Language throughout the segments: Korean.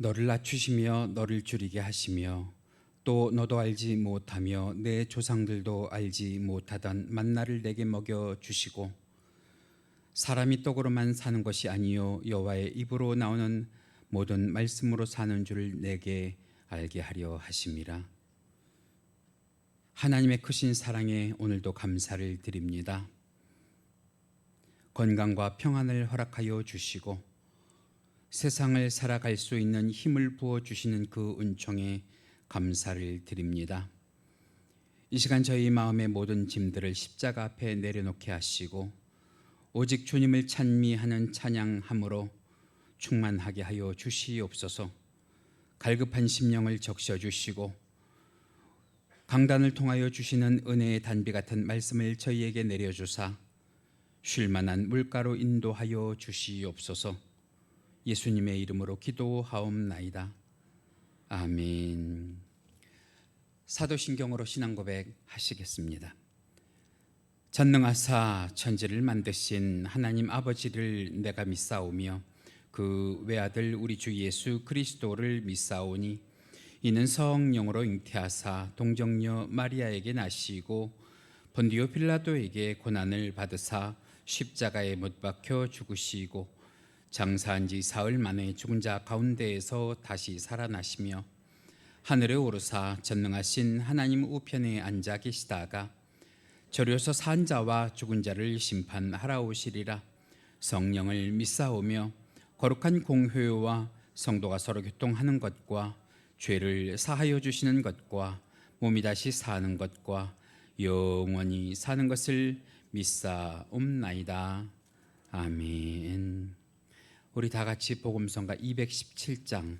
너를 낮추시며 너를 줄이게 하시며 또 너도 알지 못하며 내 조상들도 알지 못하던 만나를 내게 먹여 주시고 사람이 떡으로만 사는 것이 아니요 여호와의 입으로 나오는 모든 말씀으로 사는 줄 내게 알게 하려 하심이라. 하나님의 크신 사랑에 오늘도 감사를 드립니다. 건강과 평안을 허락하여 주시고 세상을 살아갈 수 있는 힘을 부어주시는 그 은총에 감사를 드립니다. 이 시간 저희 마음의 모든 짐들을 십자가 앞에 내려놓게 하시고 오직 주님을 찬미하는 찬양함으로 충만하게 하여 주시옵소서. 갈급한 심령을 적셔주시고 강단을 통하여 주시는 은혜의 단비 같은 말씀을 저희에게 내려주사 쉴만한 물가로 인도하여 주시옵소서. 예수님의 이름으로 기도하옵나이다. 아멘. 사도신경으로 신앙고백 하시겠습니다. 전능하사 천지를 만드신 하나님 아버지를 내가 믿사오며 그 외아들 우리 주 예수 그리스도를 믿사오니 이는 성령으로 잉태하사 동정녀 마리아에게 나시고 본디오 빌라도에게 고난을 받으사 십자가에 못 박혀 죽으시고 장사한 지 사흘 만에 죽은 자 가운데에서 다시 살아나시며 하늘에 오르사 전능하신 하나님 우편에 앉아 계시다가 저려서 산 자와 죽은 자를 심판하라 오시리라. 성령을 믿사오며 거룩한 공회와 성도가 서로 교통하는 것과 죄를 사하여 주시는 것과 몸이 다시 사는 것과 영원히 사는 것을 믿사옵나이다. 아멘. 우리 다 같이 복음성가 217장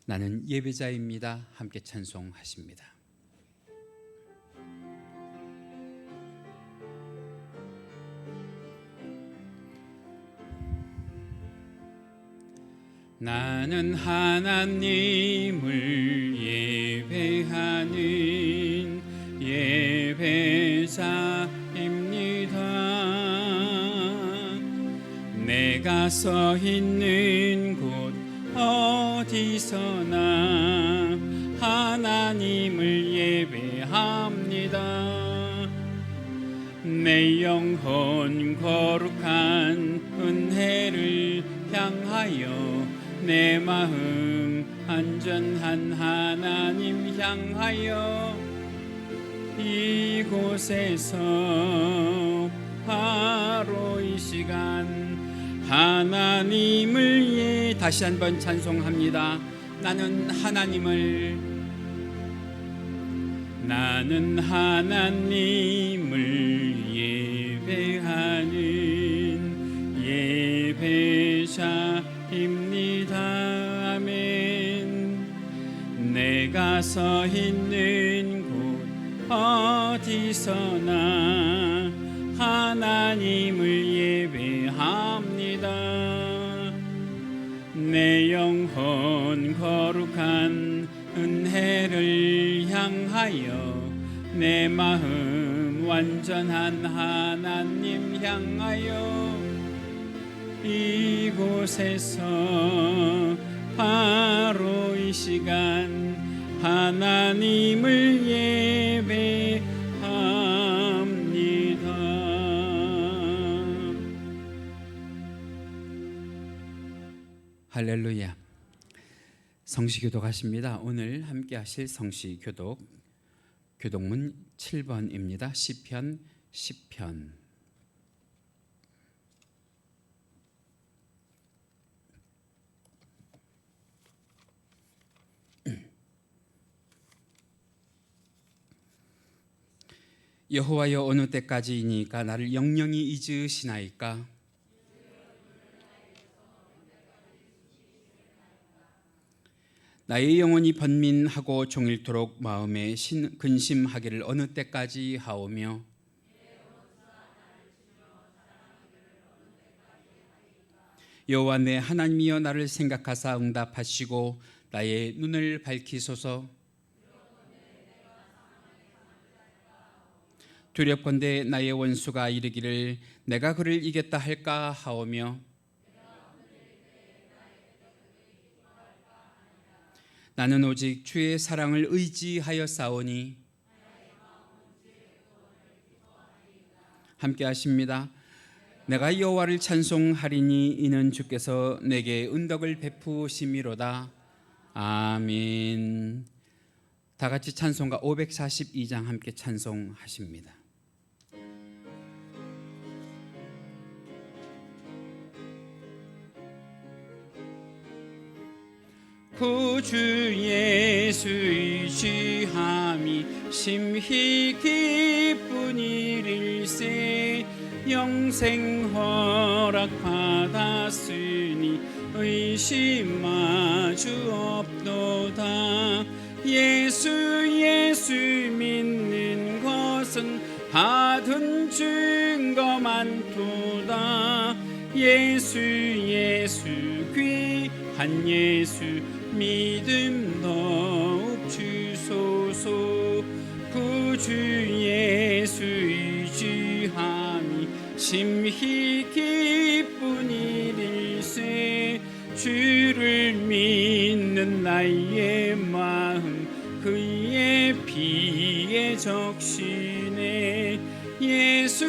나는 예배자입니다. 함께 찬송하십니다. 나는 하나님을 예배하는 예배자입니다. 내가 서 있는 곳 어디서나 하나님을 예배합니다. 내 영혼 거룩한 은혜를 향하여 내 마음 안전한 하나님 향하여 이곳에서 바로 이 시간 하나님을 다시 한번 찬송합니다. 나는 하나님을 예배하는 예배자입니다. 아멘. 내가 서 있는 곳 어디서나 하나님을 예배합니다. 내 영혼 거룩한 은혜를 향하여 내 마음 완전한 하나님 향하여 이곳에서 바로 이 시간 하나님을 예배합니다. 할렐루야. 성시교독 하십니다. 오늘 함께 하실 성시교독 교독문 7번입니다. 시편 10편. 여호와여 어느 때까지이니까 나를 영영히 잊으시나이까? 나의 영혼이 번민하고 종일토록 마음에 근심하기를 어느 때까지 하오며 여호와 내 하나님이여 나를 생각하사 응답하시고 나의 눈을 밝히소서. 두렵건대 나의 원수가 이르기를 내가 그를 이겼다 할까 하오며 나는 오직 주의 사랑을 의지하여 싸우니. 함께 하십니다. 내가 여호와를 찬송하리니 이는 주께서 내게 은덕을 베푸심이로다. 아멘. 다 같이 찬송가 542장 함께 찬송하십니다. 구주 예수 의지함이 심히 기쁜 일일세. 영생 허락 받았으니 의심 마주 없도다. 예수 믿는 것은 받은 증거 많도다. 예수 귀한 예수 믿음 더욱 주소서. 구주 예수 의지함이 심히 기쁜 일일세. 주를 믿는 나의 마음 그의 피에 적시네. 예수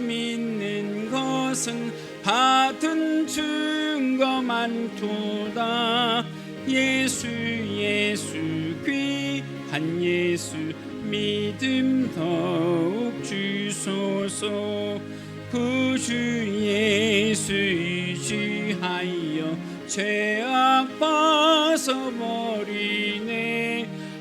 믿는 것은 받은 증거 많도다. 예수 귀한 예수 믿음 더욱 주소서. 구주 예수 의지하여 죄악 벗어버리네.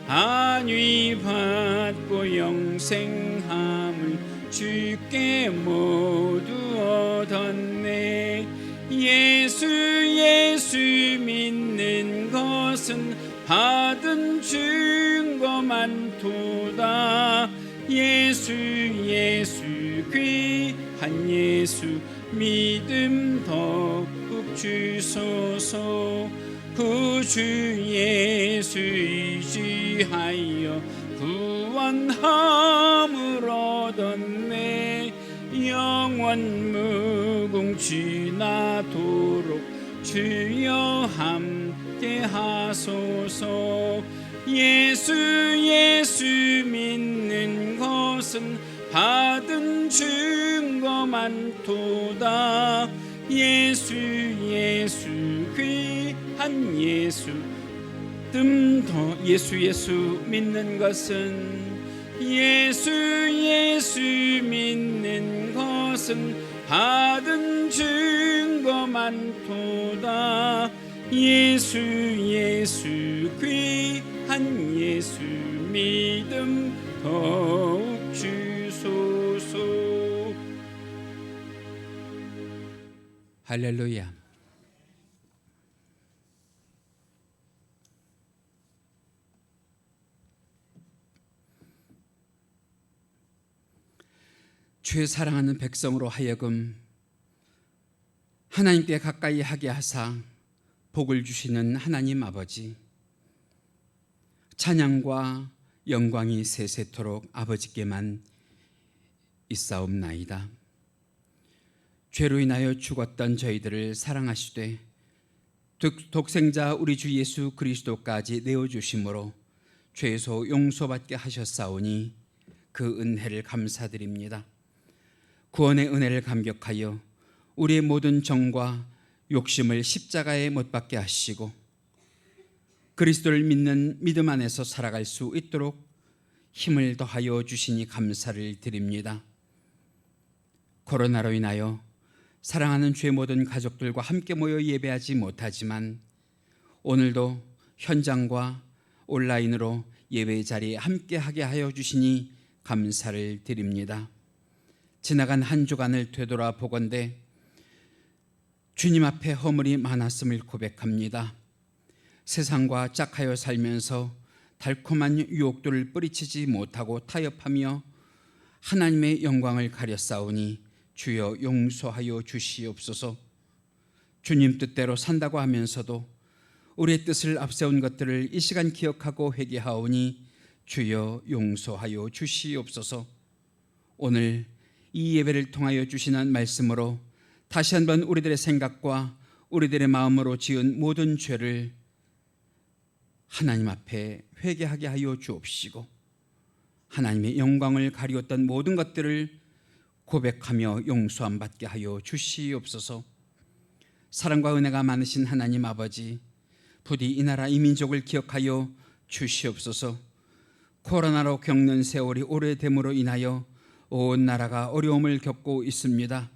안위 받고 영생함을 주께 모두 얻었네. 예수 믿는 것은 받은 증거 많도다. 예수 귀한 예수 믿음 더욱 주소서. 구주 예수 의지하여 구원함을 얻었네. 영원 무궁지나도록 주여 함께 하소서. 예수 믿는 것은 받은 증거 많도다. 예수 귀한 예수 예수 믿는 것은 예수 믿는 것은 받은 증거 많도다. 예수 귀한 예수 믿음 더욱 주소서. 할렐루야. 주의 사랑하는 백성으로 하여금 하나님께 가까이 하게 하사 복을 주시는 하나님 아버지, 찬양과 영광이 세세토록 아버지께만 있사옵나이다. 죄로 인하여 죽었던 저희들을 사랑하시되 독생자 우리 주 예수 그리스도까지 내어주심으로 죄소 용서받게 하셨사오니 그 은혜를 감사드립니다. 구원의 은혜를 감격하여 우리의 모든 정과 욕심을 십자가에 못 박게 하시고 그리스도를 믿는 믿음 안에서 살아갈 수 있도록 힘을 더하여 주시니 감사를 드립니다. 코로나로 인하여 사랑하는 주의 모든 가족들과 함께 모여 예배하지 못하지만 오늘도 현장과 온라인으로 예배 자리에 함께하게 하여 주시니 감사를 드립니다. 지나간 한 주간을 되돌아보건대 주님 앞에 허물이 많았음을 고백합니다. 세상과 짝하여 살면서 달콤한 유혹들을 뿌리치지 못하고 타협하며 하나님의 영광을 가렸사오니 주여 용서하여 주시옵소서. 주님 뜻대로 산다고 하면서도 우리의 뜻을 앞세운 것들을 이 시간 기억하고 회개하오니 주여 용서하여 주시옵소서. 오늘 이 예배를 통하여 주시는 말씀으로 다시 한번 우리들의 생각과 우리들의 마음으로 지은 모든 죄를 하나님 앞에 회개하게 하여 주옵시고 하나님의 영광을 가리웠던 모든 것들을 고백하며 용서함 받게 하여 주시옵소서. 사랑과 은혜가 많으신 하나님 아버지, 부디 이 나라 이 민족을 기억하여 주시옵소서. 코로나로 겪는 세월이 오래됨으로 인하여 온 나라가 어려움을 겪고 있습니다.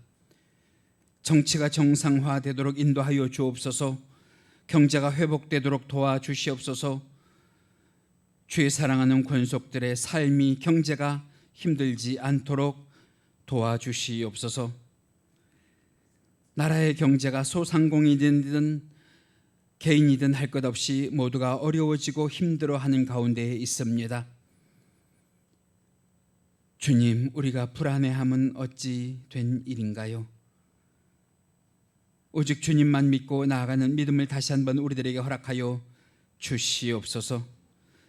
정치가 정상화되도록 인도하여 주옵소서. 경제가 회복되도록 도와주시옵소서. 주의 사랑하는 권속들의 삶이 경제가 힘들지 않도록 도와주시옵소서. 나라의 경제가 소상공인이든 개인이든 할 것 없이 모두가 어려워지고 힘들어하는 가운데에 있습니다. 주님, 우리가 불안해함은 어찌 된 일인가요? 오직 주님만 믿고 나아가는 믿음을 다시 한번 우리들에게 허락하여 주시옵소서.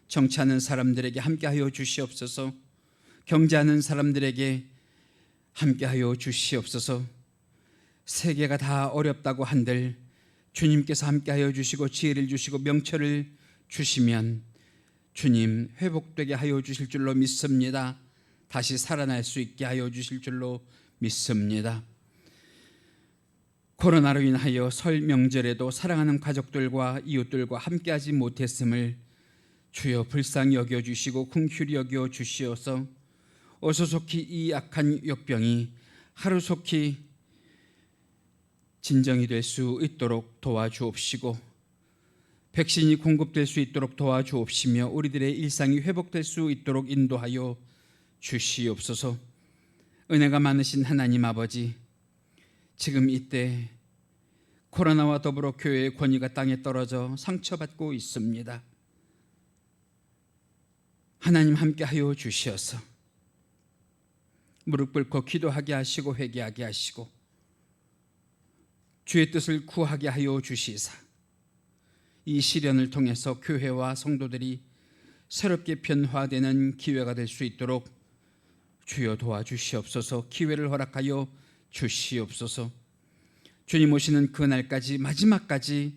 정치하는 사람들에게 함께하여 주시옵소서. 경제하는 사람들에게 함께하여 주시옵소서. 세계가 다 어렵다고 한들 주님께서 함께하여 주시고 지혜를 주시고 명철을 주시면 주님 회복되게 하여 주실 줄로 믿습니다. 다시 살아날 수 있게 하여 주실 줄로 믿습니다. 코로나로 인하여 설 명절에도 사랑하는 가족들과 이웃들과 함께하지 못했음을 주여 불쌍히 여겨주시고 긍휼히 여겨주시어서 어소속히 이 악한 역병이 하루속히 진정이 될 수 있도록 도와주옵시고 백신이 공급될 수 있도록 도와주옵시며 우리들의 일상이 회복될 수 있도록 인도하여 주시옵소서. 은혜가 많으신 하나님 아버지, 지금 이때 코로나와 더불어 교회의 권위가 땅에 떨어져 상처받고 있습니다. 하나님 함께하여 주시어서 무릎 꿇고 기도하게 하시고 회개하게 하시고 주의 뜻을 구하게 하여 주시사 이 시련을 통해서 교회와 성도들이 새롭게 변화되는 기회가 될 수 있도록 주여 도와주시옵소서. 기회를 허락하여 주시옵소서. 주님 오시는 그날까지 마지막까지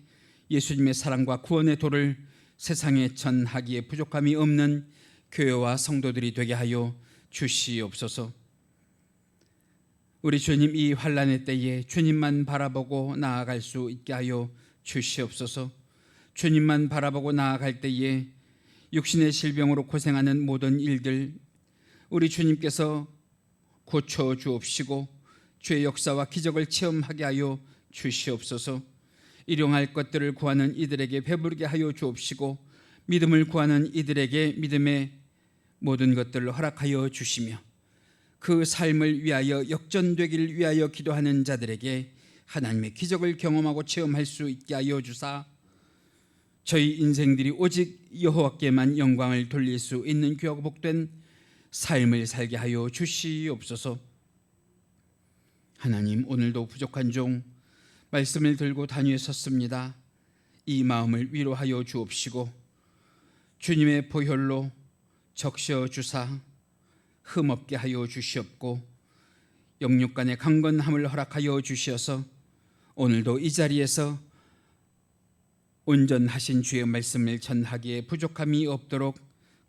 예수님의 사랑과 구원의 도를 세상에 전하기에 부족함이 없는 교회와 성도들이 되게 하여 주시옵소서. 우리 주님 이 환난의 때에 주님만 바라보고 나아갈 수 있게 하여 주시옵소서. 주님만 바라보고 나아갈 때에 육신의 질병으로 고생하는 모든 일들 우리 주님께서 고쳐 주옵시고 주의 역사와 기적을 체험하게 하여 주시옵소서. 일용할 것들을 구하는 이들에게 배부르게 하여 주옵시고 믿음을 구하는 이들에게 믿음의 모든 것들을 허락하여 주시며 그 삶을 위하여 역전되기를 위하여 기도하는 자들에게 하나님의 기적을 경험하고 체험할 수 있게 하여 주사 저희 인생들이 오직 여호와께만 영광을 돌릴 수 있는 귀하고 복된 삶을 살게 하여 주시옵소서. 하나님, 오늘도 부족한 종 말씀을 들고 단위에 섰습니다. 이 마음을 위로하여 주옵시고 주님의 보혈로 적셔 주사 흠없게 하여 주시옵고 영육간의 강건함을 허락하여 주시어서 오늘도 이 자리에서 온전하신 주의 말씀을 전하기에 부족함이 없도록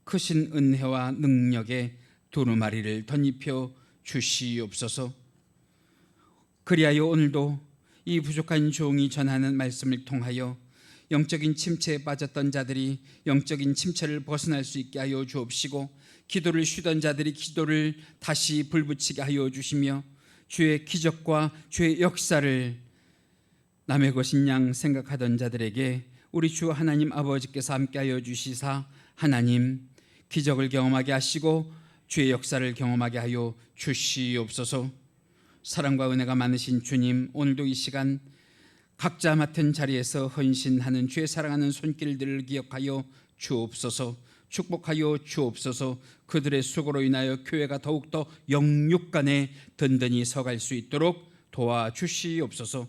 크신 은혜와 능력의 두루마리를 덧입혀 주시옵소서. 그리하여 오늘도 이 부족한 종이 전하는 말씀을 통하여 영적인 침체에 빠졌던 자들이 영적인 침체를 벗어날 수 있게 하여 주옵시고 기도를 쉬던 자들이 기도를 다시 불붙이게 하여 주시며 주의 기적과 주의 역사를 남의 것인 양 생각하던 자들에게 우리 주 하나님 아버지께서 함께하여 주시사 하나님 기적을 경험하게 하시고 주의 역사를 경험하게 하여 주시옵소서. 사랑과 은혜가 많으신 주님, 오늘도 이 시간 각자 맡은 자리에서 헌신하는 주의 사랑하는 손길들을 기억하여 주옵소서. 축복하여 주옵소서. 그들의 수고로 인하여 교회가 더욱더 영육간에 든든히 서갈 수 있도록 도와주시옵소서.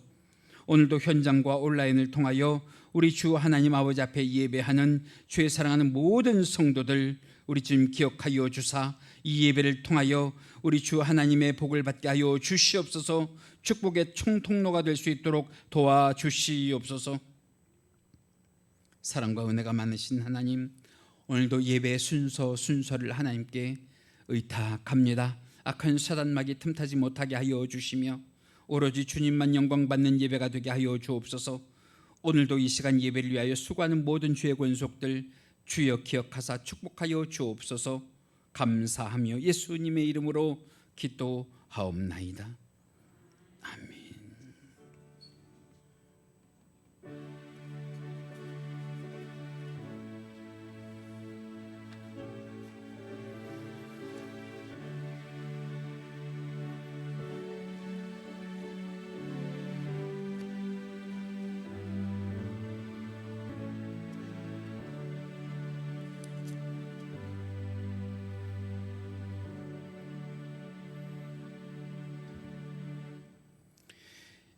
오늘도 현장과 온라인을 통하여 우리 주 하나님 아버지 앞에 예배하는 주의 사랑하는 모든 성도들 우리 주님 기억하여 주사 이 예배를 통하여 우리 주 하나님의 복을 받게 하여 주시옵소서. 축복의 총통로가 될 수 있도록 도와주시옵소서. 사랑과 은혜가 많으신 하나님, 오늘도 예배의 순서를 하나님께 의탁합니다. 악한 사단막이 틈타지 못하게 하여 주시며 오로지 주님만 영광 받는 예배가 되게 하여 주옵소서. 오늘도 이 시간 예배를 위하여 수고하는 모든 주의 권속들 주여 기억하사 축복하여 주옵소서. 감사하며 예수님의 이름으로 기도하옵나이다. 아멘.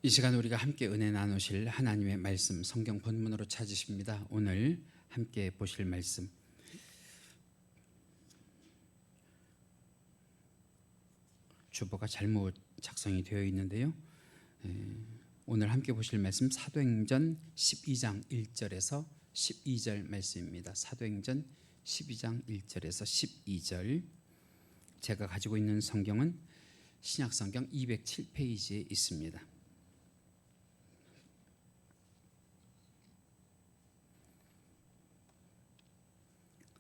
이 시간 우리가 함께 은혜 나누실 하나님의 말씀 성경 본문으로 찾으십니다. 오늘 함께 보실 말씀 주보가 잘못 작성이 되어 있는데요. 오늘 함께 보실 말씀 사도행전 12장 1절에서 12절 말씀입니다. 사도행전 12장 1절에서 12절. 제가 가지고 있는 성경은 신약성경 207페이지에 있습니다.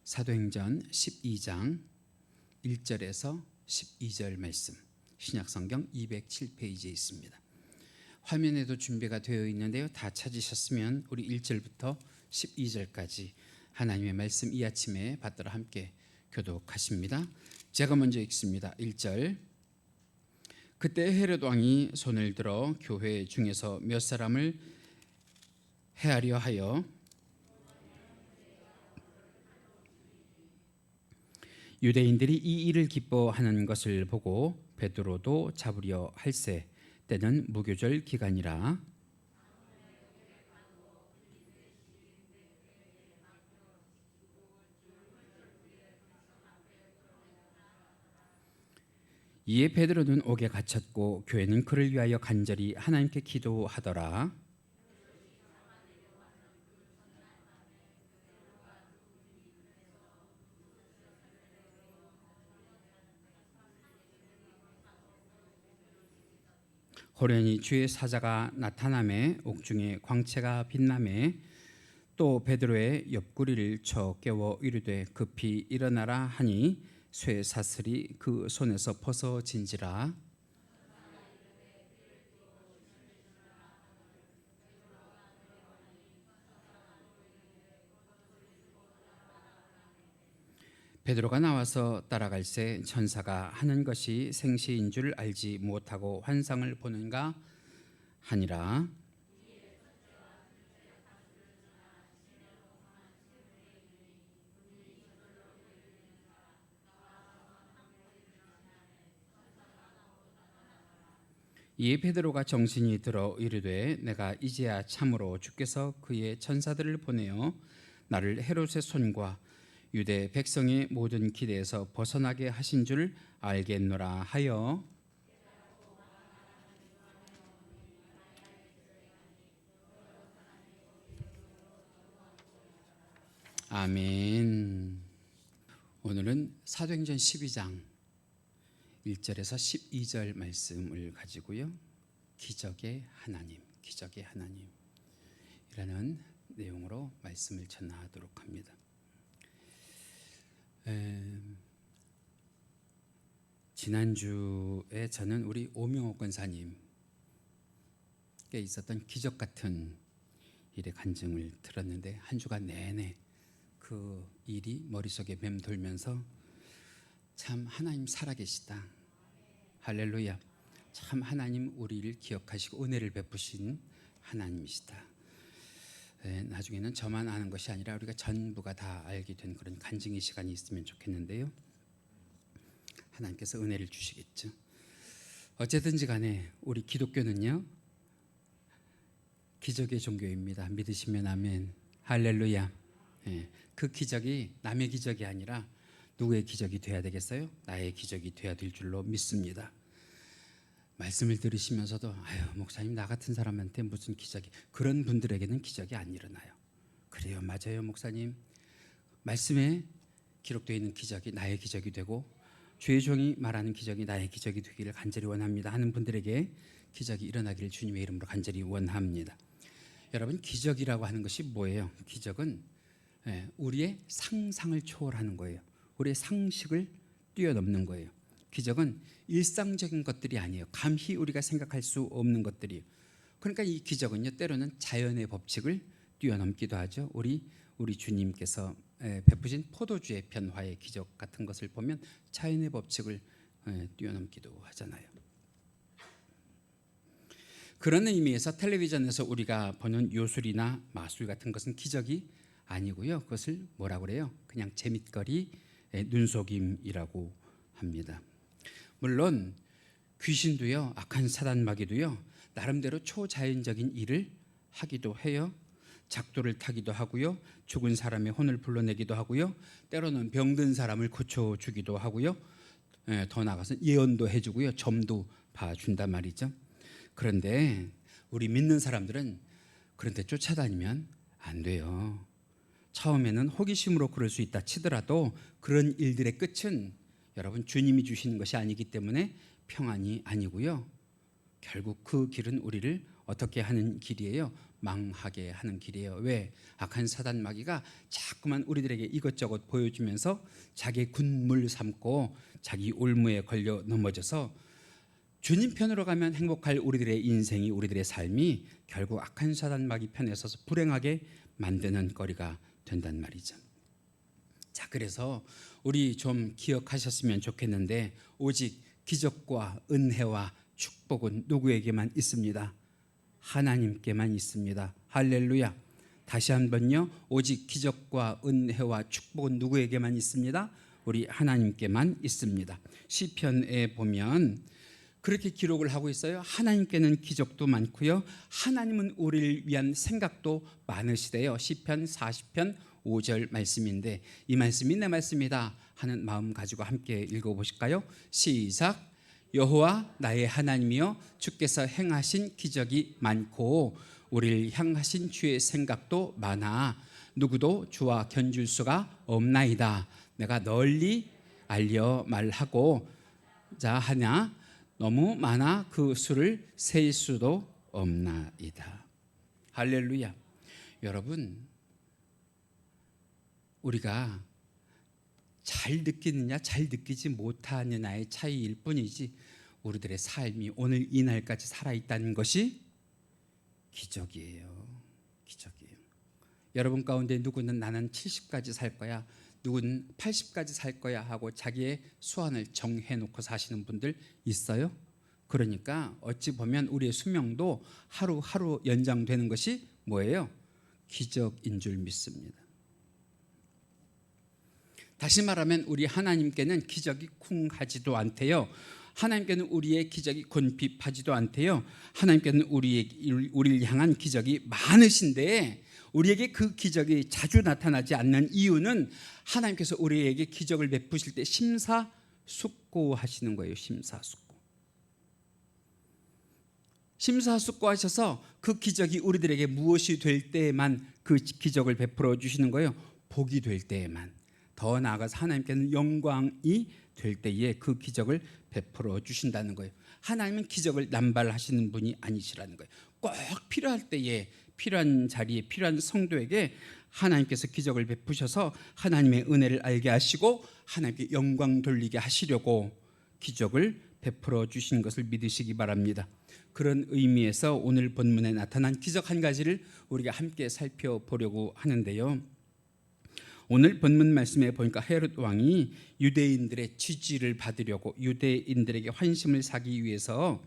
사도행전 12장 1절에서 12절 말씀, 신약성경 207페이지에 있습니다. 화면에도 준비가 되어 있는데요. 다 찾으셨으면 우리 1절부터 12절까지 하나님의 말씀 이 아침에 받들어 함께 교독하십니다. 제가 먼저 읽습니다. 1절. 그때 헤롯 왕이 손을 들어 교회 중에서 몇 사람을 해하려 하여 유대인들이 이 일을 기뻐하는 것을 보고 베드로도 잡으려 할세. 때는 무교절 기간이라. 이에 베드로는 옥에 갇혔고 교회는 그를 위하여 간절히 하나님께 기도하더라. 호련히 주의 사자가 나타나매 옥중에 광채가 빛나매 또 베드로의 옆구리를 쳐 깨워 이르되 급히 일어나라 하니 쇠 사슬이 그 손에서 벗어진지라. 베드로가 나와서 따라갈새 천사가 하는 것이 생시인 줄 알지 못하고 환상을 보는가 하니라. 이에 베드로가 정신이 들어 이르되 내가 이제야 참으로 주께서 그의 천사들을 보내어 나를 헤롯의 손과 유대 백성의 모든 기대에서 벗어나게 하신 줄 알겠노라 하여 아멘. 오늘은 사도행전 12장 1절에서 12절 말씀을 가지고요. 기적의 하나님이라는 내용으로 말씀을 전하도록 합니다. 지난주에 저는 우리 오명옥 권사님께 있었던 기적 같은 일의 간증을 들었는데 한 주간 내내 그 일이 머릿속에 맴돌면서 참 하나님 살아계시다. 할렐루야. 참 하나님 우리를 기억하시고 은혜를 베푸신 하나님이시다. 나중에는 저만 아는 것이 아니라 우리가 전부가 다 알게 된 그런 간증의 시간이 있으면 좋겠는데요. 하나님께서 은혜를 주시겠죠. 어쨌든지 간에 우리 기독교는요 기적의 종교입니다. 믿으시면 아멘. 할렐루야. 그 기적이 남의 기적이 아니라 누구의 기적이 돼야 되겠어요? 나의 기적이 돼야 될 줄로 믿습니다. 말씀을 들으시면서도 아유 목사님 나 같은 사람한테 무슨 기적이, 그런 분들에게는 기적이 안 일어나요. 그래요, 맞아요, 목사님. 말씀에 기록되어 있는 기적이 나의 기적이 되고 주의 종이 말하는 기적이 나의 기적이 되기를 간절히 원합니다 하는 분들에게 기적이 일어나기를 주님의 이름으로 간절히 원합니다. 여러분, 기적이라고 하는 것이 뭐예요? 기적은 우리의 상상을 초월하는 거예요. 우리의 상식을 뛰어넘는 거예요. 기적은 일상적인 것들이 아니에요. 감히 우리가 생각할 수 없는 것들이에요. 그러니까 이 기적은요, 때로는 자연의 법칙을 뛰어넘기도 하죠. 우리 주님께서 베푸신 포도주의 변화의 기적 같은 것을 보면 자연의 법칙을 뛰어넘기도 하잖아요. 그런 의미에서 텔레비전에서 우리가 보는 요술이나 마술 같은 것은 기적이 아니고요. 그것을 뭐라고 그래요? 그냥 재밌거리, 눈속임이라고 합니다. 물론 귀신도요, 악한 사단 마귀도요, 나름대로 초자연적인 일을 하기도 해요. 작두를 타기도 하고요, 죽은 사람의 혼을 불러내기도 하고요, 때로는 병든 사람을 고쳐주기도 하고요, 더 나아가서 예언도 해주고요, 점도 봐준단 말이죠. 그런데 우리 믿는 사람들은 그런데 쫓아다니면 안 돼요. 처음에는 호기심으로 그럴 수 있다 치더라도 그런 일들의 끝은 여러분 주님이 주시는 것이 아니기 때문에 평안이 아니고요, 결국 그 길은 우리를 어떻게 하는 길이에요? 망하게 하는 길이에요. 왜? 악한 사단 마귀가 자꾸만 우리들에게 이것저것 보여주면서 자기 군물 삼고 자기 올무에 걸려 넘어져서 주님 편으로 가면 행복할 우리들의 인생이, 우리들의 삶이 결국 악한 사단 마귀 편에 서서 불행하게 만드는 거리가 된단 말이죠. 자, 그래서 우리 좀 기억하셨으면 좋겠는데, 오직 기적과 은혜와 축복은 누구에게만 있습니다? 하나님께만 있습니다. 할렐루야. 다시 한번요, 오직 기적과 은혜와 축복은 누구에게만 있습니다? 우리 하나님께만 있습니다. 시편에 보면 그렇게 기록을 하고 있어요. 하나님께는 기적도 많고요, 하나님은 우리를 위한 생각도 많으시대요. 시편 40편 5절 말씀인데, 이 말씀이 내 말씀이다 하는 마음 가지고 함께 읽어보실까요? 시작. 여호와 나의 하나님이여, 주께서 행하신 기적이 많고 우리를 향하신 주의 생각도 많아 누구도 주와 견줄 수가 없나이다. 내가 널리 알려 말하고 자 하냐, 너무 많아 그 수를 셀 수도 없나이다. 할렐루야. 여러분, 우리가 잘 느끼느냐 잘 느끼지 못하느냐의 차이일 뿐이지 우리들의 삶이 오늘 이 날까지 살아있다는 것이 기적이에요. 기적이에요. 여러분 가운데 누구는 나는 70까지 살 거야, 누구는 80까지 살 거야 하고 자기의 수완을 정해놓고 사시는 분들 있어요. 그러니까 어찌 보면 우리의 수명도 하루하루 연장되는 것이 뭐예요? 기적인 줄 믿습니다. 다시 말하면 우리 하나님께는 기적이 쿵하지도 않대요. 하나님께는 우리의 기적이 곤핍하지도 않대요. 하나님께는 우리를 향한 기적이 많으신데 우리에게 그 기적이 자주 나타나지 않는 이유는 하나님께서 우리에게 기적을 베푸실 때 심사숙고하시는 거예요. 심사숙고하셔서 그 기적이 우리들에게 무엇이 될 때에만 그 기적을 베풀어 주시는 거예요. 복이 될 때에만. 더 나아가서 하나님께는 영광이 될 때에 그 기적을 베풀어 주신다는 거예요. 하나님은 기적을 남발하시는 분이 아니시라는 거예요. 꼭 필요할 때에, 필요한 자리에, 필요한 성도에게 하나님께서 기적을 베푸셔서 하나님의 은혜를 알게 하시고 하나님께 영광 돌리게 하시려고 기적을 베풀어 주신 것을 믿으시기 바랍니다. 그런 의미에서 오늘 본문에 나타난 기적 한 가지를 우리가 함께 살펴보려고 하는데요, 오늘 본문 말씀에 보니까 헤롯 왕이 유대인들의 지지를 받으려고, 유대인들에게 환심을 사기 위해서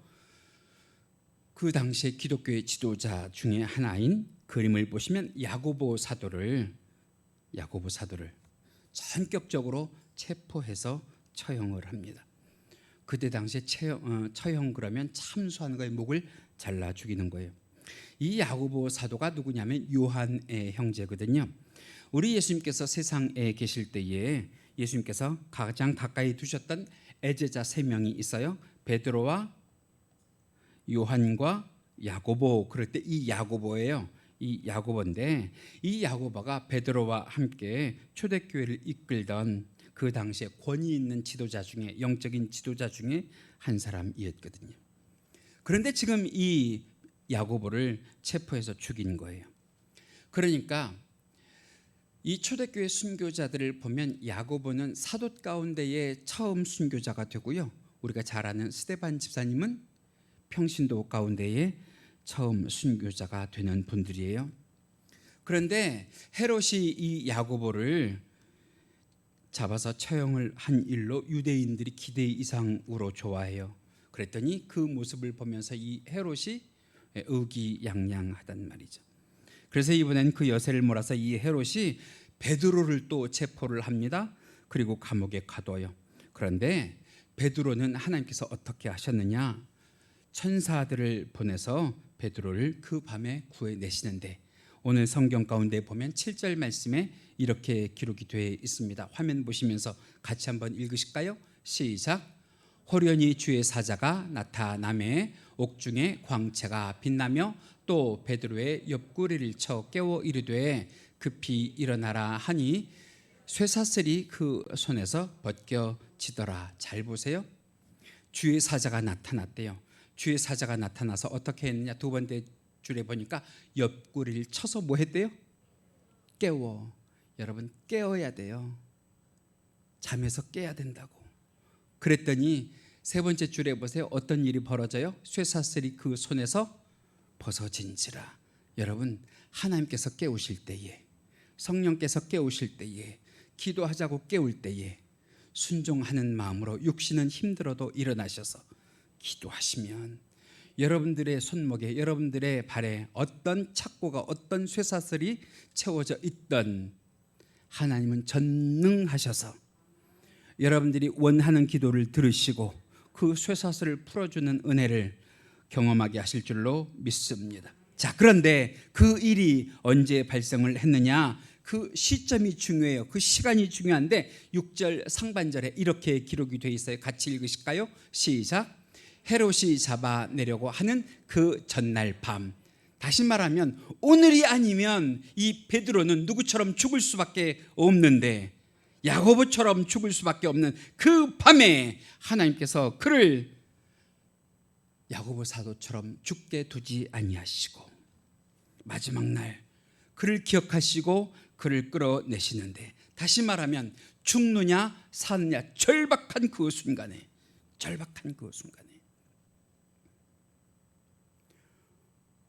그 당시에 기독교의 지도자 중에 하나인, 그림을 보시면 야고보 사도를 전격적으로 체포해서 처형을 합니다. 그때 당시에 처형 그러면 참수하는 거에 목을 잘라 죽이는 거예요. 이 야고보 사도가 누구냐면 요한의 형제거든요. 우리 예수님께서 세상에 계실 때에 예수님께서 가장 가까이 두셨던 애제자 3명이 있어요. 베드로와 요한과 야고보. 그럴 때 이 야고보예요. 이 야고보인데, 이 야고보가 베드로와 함께 초대교회를 이끌던 그 당시에 권위 있는 지도자 중에, 영적인 지도자 중에 한 사람이었거든요. 그런데 지금 이 야고보를 체포해서 죽인 거예요. 그러니까 이 초대교회 순교자들을 보면 야고보는 사도 가운데의 처음 순교자가 되고요, 우리가 잘 아는 스데반 집사님은 평신도 가운데의 처음 순교자가 되는 분들이에요. 그런데 헤롯이 이 야고보를 잡아서 처형을 한 일로 유대인들이 기대 이상으로 좋아해요. 그랬더니 그 모습을 보면서 이 헤롯이 의기양양하단 말이죠. 그래서 이번엔 그 여세를 몰아서 이 헤롯이 베드로를 또 체포를 합니다. 그리고 감옥에 가둬요. 그런데 베드로는 하나님께서 어떻게 하셨느냐, 천사들을 보내서 베드로를 그 밤에 구해내시는데, 오늘 성경 가운데 보면 7절 말씀에 이렇게 기록이 되어 있습니다. 화면 보시면서 같이 한번 읽으실까요? 시작. 호련히 주의 사자가 나타나매 옥중에 광채가 빛나며 또 베드로의 옆구리를 쳐 깨워 이르되 급히 일어나라 하니 쇠사슬이 그 손에서 벗겨지더라. 잘 보세요. 주의 사자가 나타났대요. 주의 사자가 나타나서 어떻게 했느냐, 두 번째 줄에 보니까 옆구리를 쳐서 뭐 했대요? 깨워. 여러분, 깨어야 돼요. 잠에서 깨야 된다고. 그랬더니 세 번째 줄에 보세요. 어떤 일이 벌어져요? 쇠사슬이 그 손에서 벗어진지라. 여러분, 하나님께서 깨우실 때에, 성령께서 깨우실 때에, 기도하자고 깨울 때에 순종하는 마음으로 육신은 힘들어도 일어나셔서 기도하시면 여러분들의 손목에, 여러분들의 발에 어떤 착고가, 어떤 쇠사슬이 채워져 있던 하나님은 전능하셔서 여러분들이 원하는 기도를 들으시고 그 쇠사슬을 풀어주는 은혜를 경험하게 하실 줄로 믿습니다. 자, 그런데 그 일이 언제 발생을 했느냐, 그 시점이 중요해요. 그 시간이 중요한데 6절 상반절에 이렇게 기록이 되어 있어요. 같이 읽으실까요? 시작. 헤롯이 잡아내려고 하는 그 전날 밤, 다시 말하면 오늘이 아니면 이 베드로는 누구처럼 죽을 수밖에 없는데, 야고보처럼 죽을 수밖에 없는 그 밤에 하나님께서 그를 야고보 사도처럼 죽게 두지 아니하시고 마지막 날 그를 기억하시고 그를 끌어내시는데, 다시 말하면 죽느냐 사느냐 절박한 그 순간에,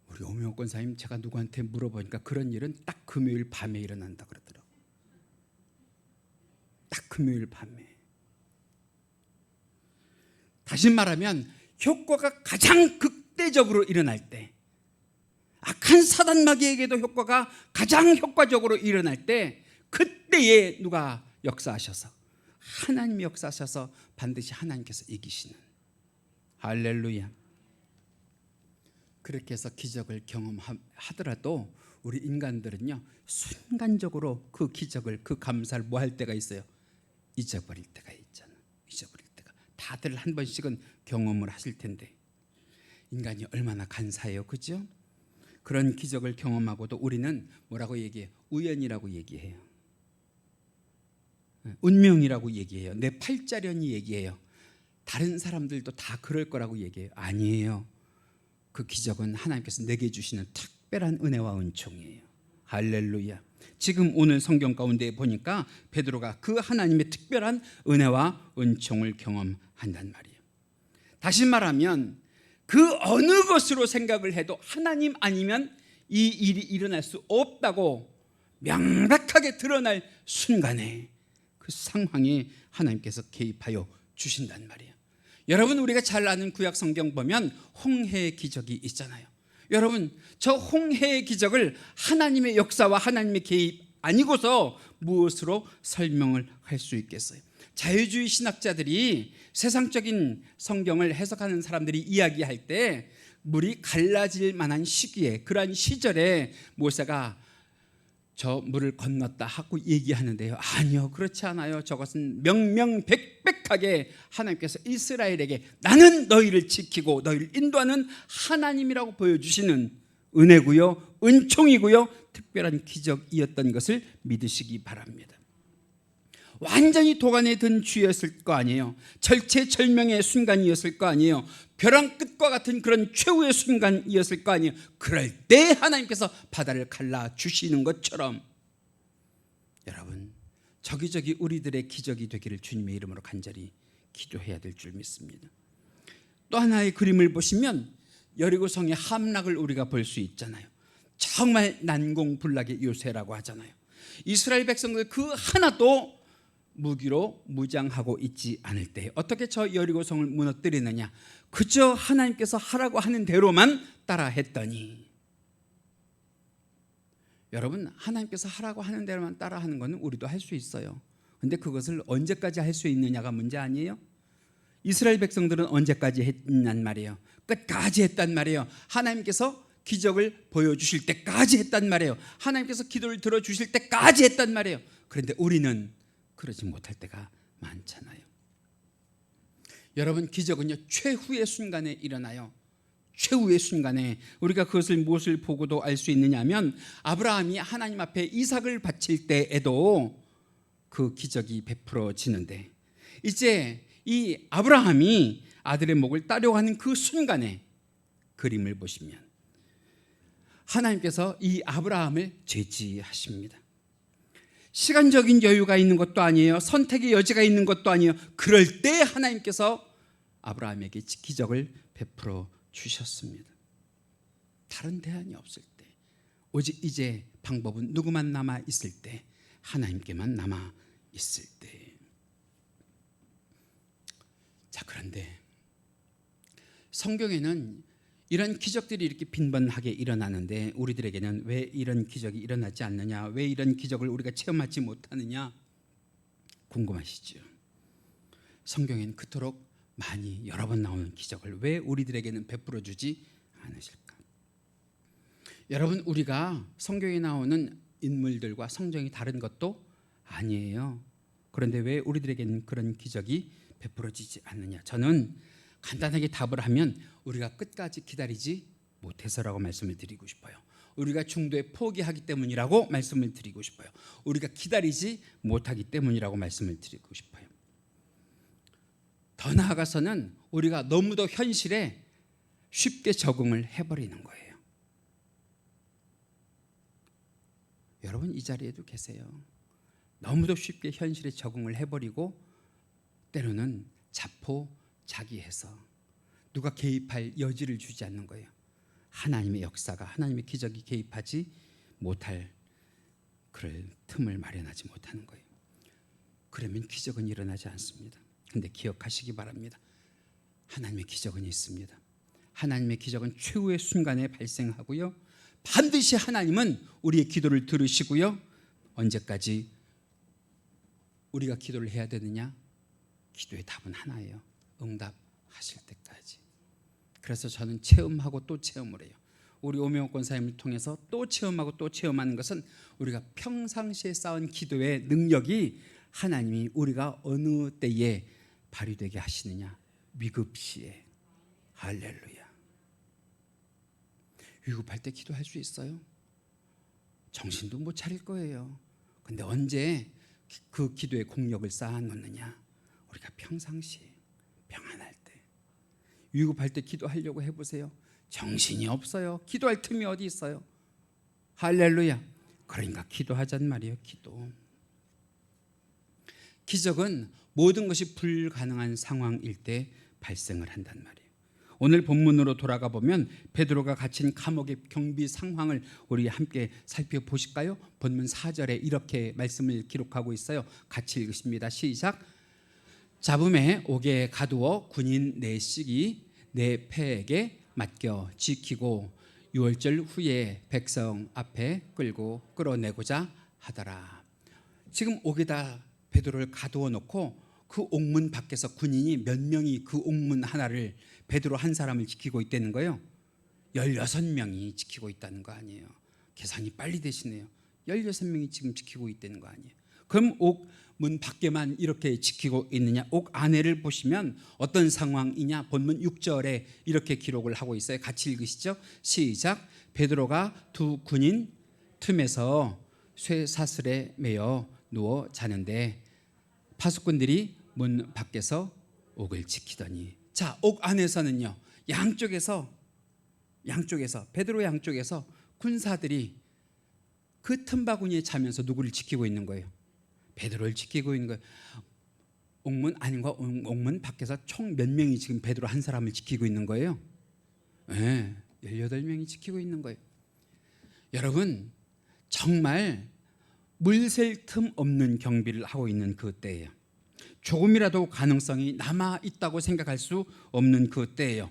우리 오명호 권사님, 제가 누구한테 물어보니까 그런 일은 딱 금요일 밤에 일어난다 그러더라고요. 딱 금요일 밤에. 다시 말하면 효과가 가장 극대적으로 일어날 때, 악한 사단 마귀에게도 효과가 가장 효과적으로 일어날 때, 그때에 누가 역사하셔서, 하나님이 역사하셔서 반드시 하나님께서 이기시는, 할렐루야. 그렇게 해서 기적을 경험하더라도 우리 인간들은요, 순간적으로 그 기적을, 그 감사를 뭐 할 때가 있어요? 잊어버릴 때가 있잖아. 잊어버릴 때가. 다들 한 번씩은 경험을 하실 텐데 인간이 얼마나 간사해요, 그죠? 그런 기적을 경험하고도 우리는 뭐라고 얘기해요? 우연이라고 얘기해요. 운명이라고 얘기해요. 내 팔자련이 얘기해요. 다른 사람들도 다 그럴 거라고 얘기해요. 아니에요. 그 기적은 하나님께서 내게 주시는 특별한 은혜와 은총이에요. 할렐루야. 지금 오늘 성경 가운데 보니까 베드로가 그 하나님의 특별한 은혜와 은총을 경험한단 말이에요. 다시 말하면 그 어느 것으로 생각을 해도 하나님 아니면 이 일이 일어날 수 없다고 명백하게 드러날 순간에 그 상황에 하나님께서 개입하여 주신단 말이에요. 여러분, 우리가 잘 아는 구약 성경 보면 홍해의 기적이 있잖아요. 여러분, 저 홍해의 기적을 하나님의 역사와 하나님의 개입 아니고서 무엇으로 설명을 할 수 있겠어요? 자유주의 신학자들이 세상적인 성경을 해석하는 사람들이 이야기할 때 물이 갈라질 만한 시기에, 그러한 시절에 모세가 저 물을 건넜다 하고 얘기하는데요, 아니요, 그렇지 않아요. 저것은 명명백백하게 하나님께서 이스라엘에게 나는 너희를 지키고 너희를 인도하는 하나님이라고 보여주시는 은혜고요, 은총이고요, 특별한 기적이었던 것을 믿으시기 바랍니다. 완전히 도간에 든 쥐였을 거 아니에요. 절체절명의 순간이었을 거 아니에요. 벼랑 끝과 같은 그런 최후의 순간이었을 거 아니에요. 그럴 때 하나님께서 바다를 갈라주시는 것처럼 여러분, 저기저기 우리들의 기적이 되기를 주님의 이름으로 간절히 기도해야 될 줄 믿습니다. 또 하나의 그림을 보시면 여리고성의 함락을 우리가 볼 수 있잖아요. 정말 난공불락의 요새라고 하잖아요. 이스라엘 백성들 그 하나도 무기로 무장하고 있지 않을 때 어떻게 저 여리고성을 무너뜨리느냐? 그저 하나님께서 하라고 하는 대로만 따라 했더니, 여러분, 하나님께서 하라고 하는 대로만 따라 하는 것은 우리도 할 수 있어요. 근데 그것을 언제까지 할 수 있느냐가 문제 아니에요? 이스라엘 백성들은 언제까지 했단 말이에요? 끝까지 했단 말이에요. 하나님께서 기적을 보여주실 때까지 했단 말이에요. 하나님께서 기도를 들어주실 때까지 했단 말이에요. 그런데 우리는 그러지 못할 때가 많잖아요. 여러분, 기적은요 최후의 순간에 일어나요. 최후의 순간에. 우리가 그것을 무엇을 보고도 알 수 있느냐 하면, 아브라함이 하나님 앞에 이삭을 바칠 때에도 그 기적이 베풀어지는데, 이제 이 아브라함이 아들의 목을 따려고 하는 그 순간에 그림을 보시면 하나님께서 이 아브라함을 제지하십니다. 시간적인 여유가 있는 것도 아니에요. 선택의 여지가 있는 것도 아니에요. 그럴 때 하나님께서 아브라함에게 기적을 베풀어 주셨습니다. 다른 대안이 없을 때, 오직 이제 방법은 누구만 남아 있을 때, 하나님께만 남아 있을 때. 자, 그런데 성경에는 이런 기적들이 이렇게 빈번하게 일어나는데 우리들에게는 왜 이런 기적이 일어나지 않느냐, 왜 이런 기적을 우리가 체험하지 못하느냐 궁금하시죠? 성경에는 그토록 많이 여러 번 나오는 기적을 왜 우리들에게는 베풀어 주지 않으실까? 여러분, 우리가 성경에 나오는 인물들과 성정이 다른 것도 아니에요. 그런데 왜 우리들에게는 그런 기적이 베풀어지지 않느냐? 저는 간단하게 답을 하면 우리가 끝까지 기다리지 못해서라고 말씀을 드리고 싶어요. 우리가 중도에 포기하기 때문이라고 말씀을 드리고 싶어요. 우리가 기다리지 못하기 때문이라고 말씀을 드리고 싶어요. 더 나아가서는 우리가 너무도 현실에 쉽게 적응을 해버리는 거예요. 여러분, 이 자리에도 계세요. 너무도 쉽게 현실에 적응을 해버리고 때로는 자포자기해서 누가 개입할 여지를 주지 않는 거예요. 하나님의 역사가, 하나님의 기적이 개입하지 못할 그럴 틈을 마련하지 못하는 거예요. 그러면 기적은 일어나지 않습니다. 그런데 기억하시기 바랍니다. 하나님의 기적은 있습니다. 하나님의 기적은 최후의 순간에 발생하고요, 반드시 하나님은 우리의 기도를 들으시고요, 언제까지 우리가 기도를 해야 되느냐? 기도의 답은 하나예요. 응답하실 때까지. 그래서 저는 체험하고 또 체험을 해요. 우리 오명옥 권사님을 통해서 또 체험하고 또 체험하는 것은 우리가 평상시에 쌓은 기도의 능력이 하나님이 우리가 어느 때에 발휘되게 하시느냐? 위급시에. 할렐루야. 위급할 때 기도할 수 있어요? 정신도 못 차릴 거예요. 근데 언제 그 기도의 공력을 쌓아놓느냐? 우리가 평상시에 평안할 때. 위급할 때 기도하려고 해보세요. 정신이 없어요. 기도할 틈이 어디 있어요? 할렐루야. 그러니까 기도하자는 말이에요. 기도. 기적은 모든 것이 불가능한 상황일 때 발생을 한단 말이에요. 오늘 본문으로 돌아가 보면 베드로가 갇힌 감옥의 경비 상황을 우리 함께 살펴보실까요? 본문 4절에 이렇게 말씀을 기록하고 있어요. 같이 읽으십니다. 시작. 잡음에 옥에 가두어 군인 넷씩이 내 패에게 맡겨 지키고 유월절 후에 백성 앞에 끌어내고자 하더라. 지금 옥에다 베드로를 가두어 놓고 그 옥문 밖에서 군인이 몇 명이 그 옥문 하나를, 베드로 한 사람을 지키고 있다는 거예요. 16명이 지키고 있다는 거 아니에요. 계산이 빨리 되시네요. 16명이 지금 지키고 있다는 거 아니에요. 그럼 옥 문 밖에만 이렇게 지키고 있느냐? 옥 안에를 보시면 어떤 상황이냐? 본문 6절에 이렇게 기록을 하고 있어요. 같이 읽으시죠. 시작. 베드로가 두 군인 틈에서 쇠사슬에 매여 누워 자는데 파수꾼들이 문 밖에서 옥을 지키더니, 자, 옥 안에서는요, 양쪽에서 베드로 양쪽에서 군사들이 그 틈바구니에 자면서 누구를 지키고 있는 거예요? 베드로를 지키고 있는 거예요. 옥문 안과 옥문 밖에서 총 몇 명이 지금 베드로 한 사람을 지키고 있는 거예요? 네, 18명이 지키고 있는 거예요. 여러분, 정말 물샐 틈 없는 경비를 하고 있는 그 때예요. 조금이라도 가능성이 남아있다고 생각할 수 없는 그 때예요.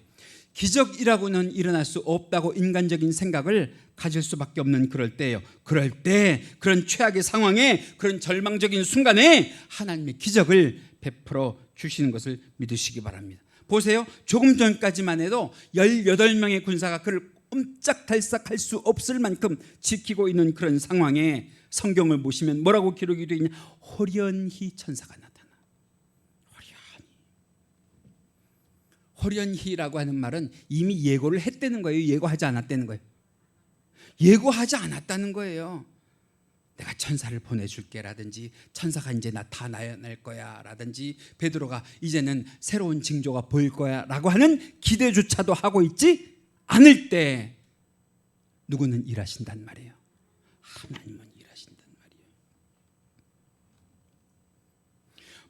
기적이라고는 일어날 수 없다고 인간적인 생각을 가질 수밖에 없는 그럴 때예요. 그럴 때, 그런 최악의 상황에, 그런 절망적인 순간에 하나님의 기적을 베풀어 주시는 것을 믿으시기 바랍니다. 보세요. 조금 전까지만 해도 18명의 군사가 그를 옴짝달싹할 수 없을 만큼 지키고 있는 그런 상황에 성경을 보시면 뭐라고 기록이 되어 있냐? 호련히 천사가 나타나. 호련히라고 하는 말은 이미 예고를 했다는 거예요? 예고하지 않았다는 거예요? 예고하지 않았다는 거예요. 내가 천사를 보내줄게 라든지, 천사가 이제 나타날 거야 라든지, 베드로가 이제는 새로운 징조가 보일 거야 라고 하는 기대조차도 하고 있지 않을 때 누구는 일하신단 말이에요? 하나님은 일하신단 말이에요.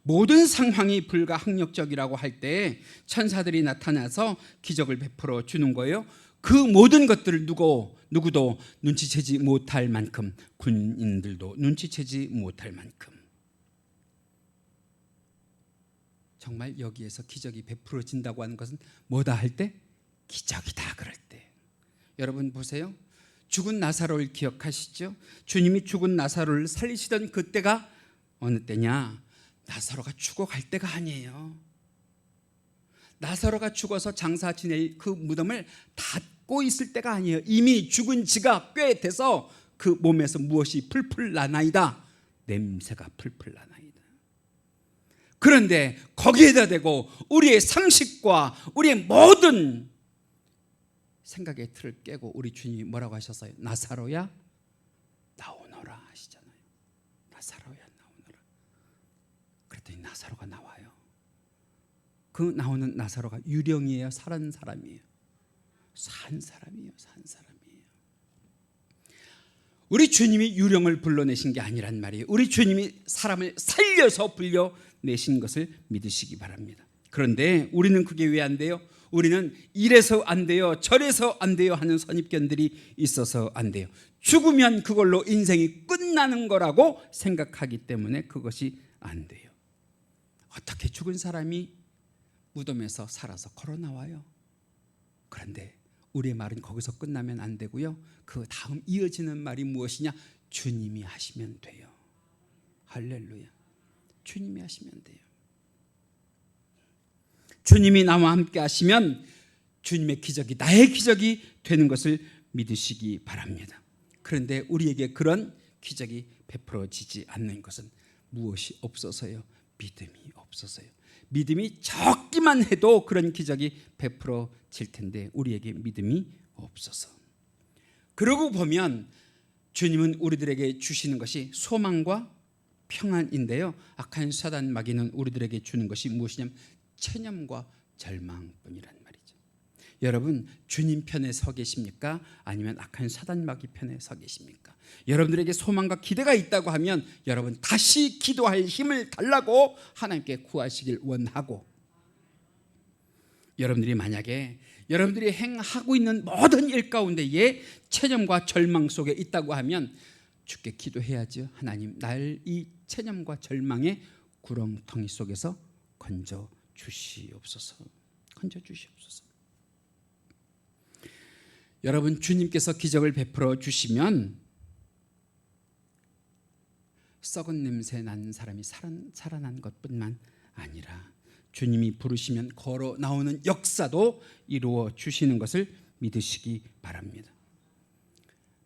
모든 상황이 불가항력적이라고 할 때 천사들이 나타나서 기적을 베풀어 주는 거예요. 그 모든 것들을 누구도 눈치채지 못할 만큼, 군인들도 눈치채지 못할 만큼, 정말 여기에서 기적이 베풀어진다고 하는 것은 뭐다 할 때? 기적이다 그럴 때. 여러분 보세요. 죽은 나사로를 기억하시죠? 주님이 죽은 나사로를 살리시던 그때가 어느 때냐? 나사로가 죽어갈 때가 아니에요. 나사로가 죽어서 장사 지낼 그 무덤을 닫고 있을 때가 아니에요. 이미 죽은 지가 꽤 돼서 그 몸에서 무엇이 풀풀 나나이다. 냄새가 풀풀 나나이다. 그런데 거기에다 대고 우리의 상식과 우리의 모든 생각의 틀을 깨고 우리 주님이 뭐라고 하셨어요? 나사로야 나오너라 하시잖아요. 나사로야 나오너라. 그랬더니 나사로가 나와요. 그 나오는 나사로가 유령이에요? 산 사람이에요? 산 사람이에요. 우리 주님이 유령을 불러내신 게 아니란 말이에요. 우리 주님이 사람을 살려서 불려내신 것을 믿으시기 바랍니다. 그런데 우리는 그게 왜 안 돼요? 우리는 이래서 안 돼요, 저래서 안 돼요 하는 선입견들이 있어서 안 돼요. 죽으면 그걸로 인생이 끝나는 거라고 생각하기 때문에 그것이 안 돼요. 어떻게 죽은 사람이 무덤에서 살아서 걸어 나와요? 그런데 우리의 말은 거기서 끝나면 안 되고요. 그 다음 이어지는 말이 무엇이냐? 주님이 하시면 돼요. 할렐루야. 주님이 하시면 돼요. 주님이 나와 함께 하시면 주님의 기적이 나의 기적이 되는 것을 믿으시기 바랍니다. 그런데 우리에게 그런 기적이 베풀어지지 않는 것은 무엇이 없어서요? 믿음이 없어서요. 믿음이 적기만 해도 그런 기적이 베풀어질 텐데 우리에게 믿음이 없어서. 그러고 보면 주님은 우리들에게 주시는 것이 소망과 평안인데요, 악한 사단 마귀는 우리들에게 주는 것이 무엇이냐면 체념과 절망뿐이란 말이죠. 여러분, 주님 편에 서 계십니까? 아니면 악한 사단 마귀 편에 서 계십니까? 여러분들에게 소망과 기대가 있다고 하면 여러분 다시 기도할 힘을 달라고 하나님께 구하시길 원하고, 여러분들이 만약에 여러분들이 행하고 있는 모든 일 가운데에 체념과 절망 속에 있다고 하면 주께 기도해야죠. 하나님, 날 이 체념과 절망의 구렁텅이 속에서 건져 주시옵소서. 건져 주시옵소서. 여러분, 주님께서 기적을 베풀어 주시면 썩은 냄새 나는 사람이 살아난 것뿐만 아니라 주님이 부르시면 걸어 나오는 역사도 이루어 주시는 것을 믿으시기 바랍니다.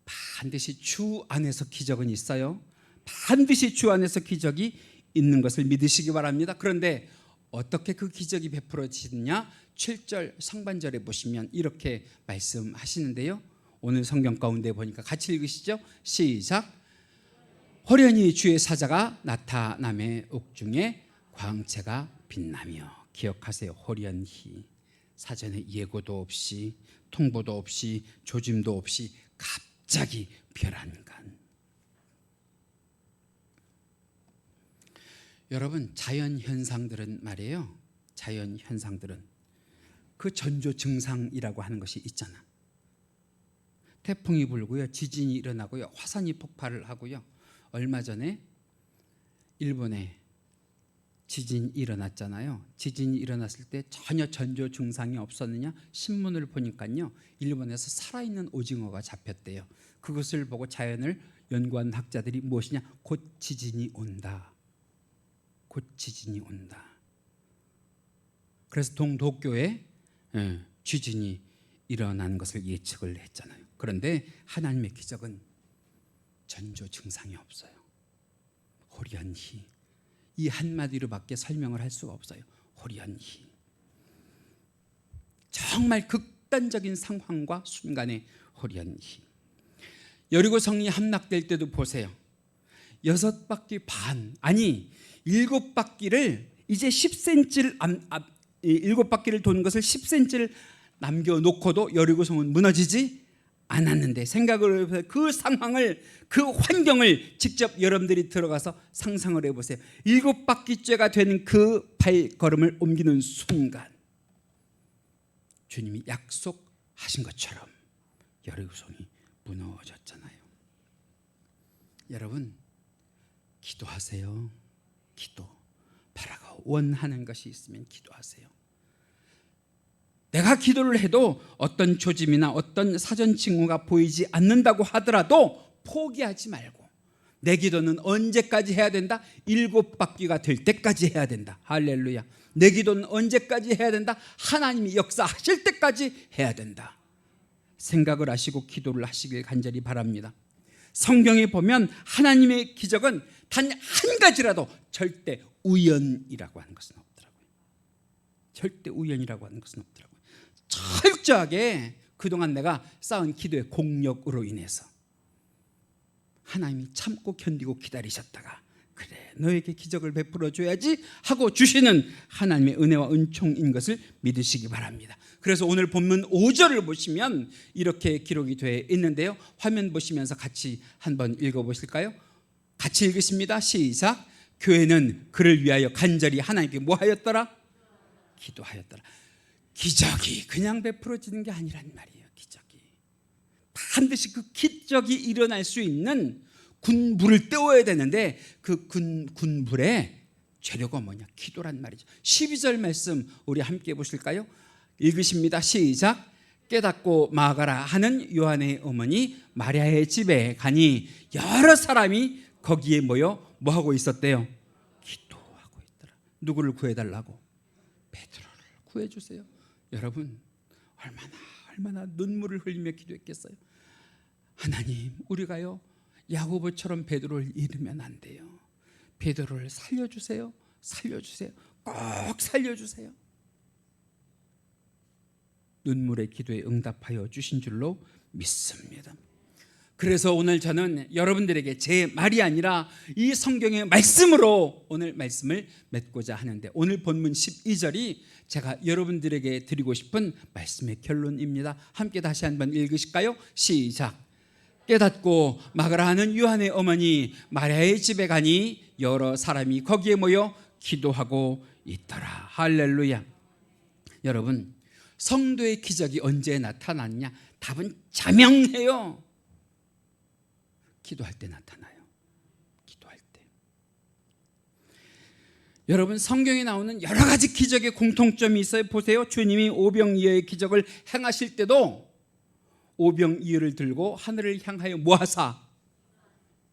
반드시 주 안에서 기적은 있어요. 반드시 주 안에서 기적이 있는 것을 믿으시기 바랍니다. 그런데 어떻게 그 기적이 베풀어지느냐? 7절 상반절에 보시면 이렇게 말씀하시는데요. 오늘 성경 가운데 보니까 같이 읽으시죠. 시작. 호련히 주의 사자가 나타남의 옥중에 광채가 빛나며. 기억하세요. 호련히. 사전에 예고도 없이 통보도 없이 조짐도 없이 갑자기 별안간. 여러분, 자연현상들은 말이에요, 자연현상들은 그 전조 증상이라고 하는 것이 있잖아. 태풍이 불고요, 지진이 일어나고요, 화산이 폭발을 하고요. 얼마 전에 일본에 지진이 일어났잖아요. 지진이 일어났을 때 전혀 전조 증상이 없었느냐? 신문을 보니까요, 일본에서 살아있는 오징어가 잡혔대요. 그것을 보고 자연을 연구한 학자들이 무엇이냐? 곧 지진이 온다. 곧 지진이 온다. 그래서 동도쿄에 지진이 일어난 것을 예측을 했잖아요. 그런데 하나님의 기적은 전조 증상이 없어요. 호련히. 이 한마디로밖에 설명을 할 수가 없어요. 호련히. 정말 극단적인 상황과 순간에 호련히. 여리고성이 함락될 때도 보세요. 6바퀴 반, 아니 7바퀴를 이제 10cm를 7바퀴를 도는 것을 10cm를 남겨놓고도 여리고성은 무너지지 않았는데, 생각을 해보세요. 그 상황을, 그 환경을 직접 여러분들이 들어가서 상상을 해보세요. 7바퀴째가 되는 그 발걸음을 옮기는 순간 주님이 약속하신 것처럼 여리고성이 무너졌잖아요. 여러분, 기도하세요. 기도. 바라가 원하는 것이 있으면 기도하세요. 내가 기도를 해도 어떤 조짐이나 어떤 사전 징후가 보이지 않는다고 하더라도 포기하지 말고, 내 기도는 언제까지 해야 된다? 7바퀴가 될 때까지 해야 된다. 할렐루야. 내 기도는 언제까지 해야 된다? 하나님이 역사하실 때까지 해야 된다. 생각을 하시고 기도를 하시길 간절히 바랍니다. 성경에 보면 하나님의 기적은 단 한 가지라도 절대 우연이라고 하는 것은 없더라고요. 절대 우연이라고 하는 것은 없더라고요. 철저하게 그동안 내가 쌓은 기도의 공력으로 인해서 하나님이 참고 견디고 기다리셨다가, 그래 너에게 기적을 베풀어 줘야지 하고 주시는 하나님의 은혜와 은총인 것을 믿으시기 바랍니다. 그래서 오늘 본문 5절을 보시면 이렇게 기록이 되어 있는데요. 화면 보시면서 같이 한번 읽어보실까요? 같이 읽으십니다. 시작. 교회는 그를 위하여 간절히 하나님께 뭐 하였더라? 기도하였더라. 기적이 그냥 베풀어지는 게 아니란 말이에요. 기적이 반드시 그 기적이 일어날 수 있는 군불을 떼워야 되는데, 그 군불의 재료가 뭐냐? 기도란 말이죠. 12절 말씀 우리 함께 보실까요? 읽으십니다. 시작. 깨닫고 막아라 하는 요한의 어머니 마리아의 집에 가니 여러 사람이 거기에 모여 뭐하고 있었대요? 기도하고 있더라. 누구를 구해달라고? 베드로를 구해주세요. 여러분, 얼마나 눈물을 흘리며 기도했겠어요. 하나님, 우리가요 야고보처럼 베드로를 잃으면 안 돼요. 베드로를 살려주세요. 살려주세요. 꼭 살려주세요. 눈물의 기도에 응답하여 주신 줄로 믿습니다. 그래서 오늘 저는 여러분들에게 제 말이 아니라 이 성경의 말씀으로 오늘 말씀을 맺고자 하는데, 오늘 본문 12절이 제가 여러분들에게 드리고 싶은 말씀의 결론입니다. 함께 다시 한번 읽으실까요? 시작. 깨닫고 막으라 하는 요한의 어머니 마리아의 집에 가니 여러 사람이 거기에 모여 기도하고 있더라. 할렐루야. 여러분, 성도의 기적이 언제 나타났냐? 답은 자명해요. 기도할 때 나타나요. 기도할 때. 여러분, 성경에 나오는 여러 가지 기적의 공통점이 있어요. 보세요. 주님이 오병이어의 기적을 행하실 때도 오병이어를 들고 하늘을 향하여 뭐하사?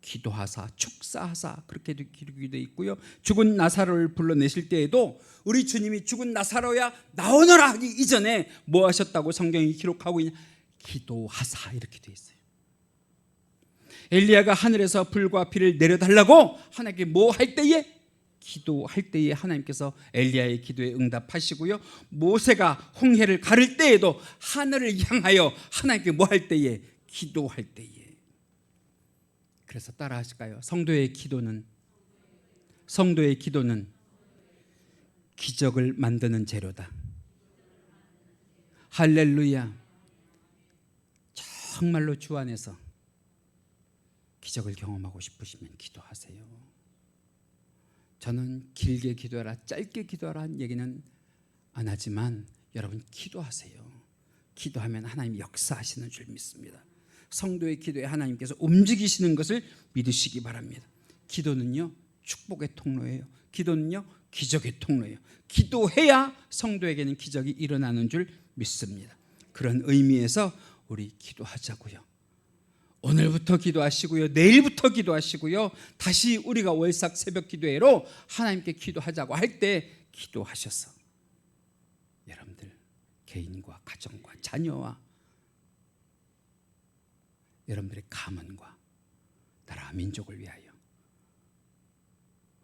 기도하사, 축사하사, 그렇게 기록이 되어 있고요. 죽은 나사로를 불러내실 때에도 우리 주님이 죽은 나사로야 나오너라 하기 이전에 뭐 하셨다고 성경이 기록하고 있냐? 기도하사, 이렇게 되어 있어요. 엘리야가 하늘에서 불과 비를 내려달라고 하나님께 뭐 할 때에? 기도할 때에 하나님께서 엘리야의 기도에 응답하시고요, 모세가 홍해를 가를 때에도 하늘을 향하여 하나님께 뭐 할 때에? 기도할 때에. 그래서 따라 하실까요? 성도의 기도는 기적을 만드는 재료다. 할렐루야. 정말로 주 안에서 기적을 경험하고 싶으시면 기도하세요. 저는 길게 기도하라, 짧게 기도하라는 얘기는 안 하지만 여러분 기도하세요. 기도하면 하나님 역사하시는 줄 믿습니다. 성도의 기도에 하나님께서 움직이시는 것을 믿으시기 바랍니다. 기도는요, 축복의 통로예요. 기도는요, 기적의 통로예요. 기도해야 성도에게는 기적이 일어나는 줄 믿습니다. 그런 의미에서 우리 기도하자고요. 오늘부터 기도하시고요, 내일부터 기도하시고요, 다시 우리가 월삭 새벽 기도회로 하나님께 기도하자고 할 때 기도하셔서 여러분들 개인과 가정과 자녀와 여러분들의 가문과 나라 민족을 위하여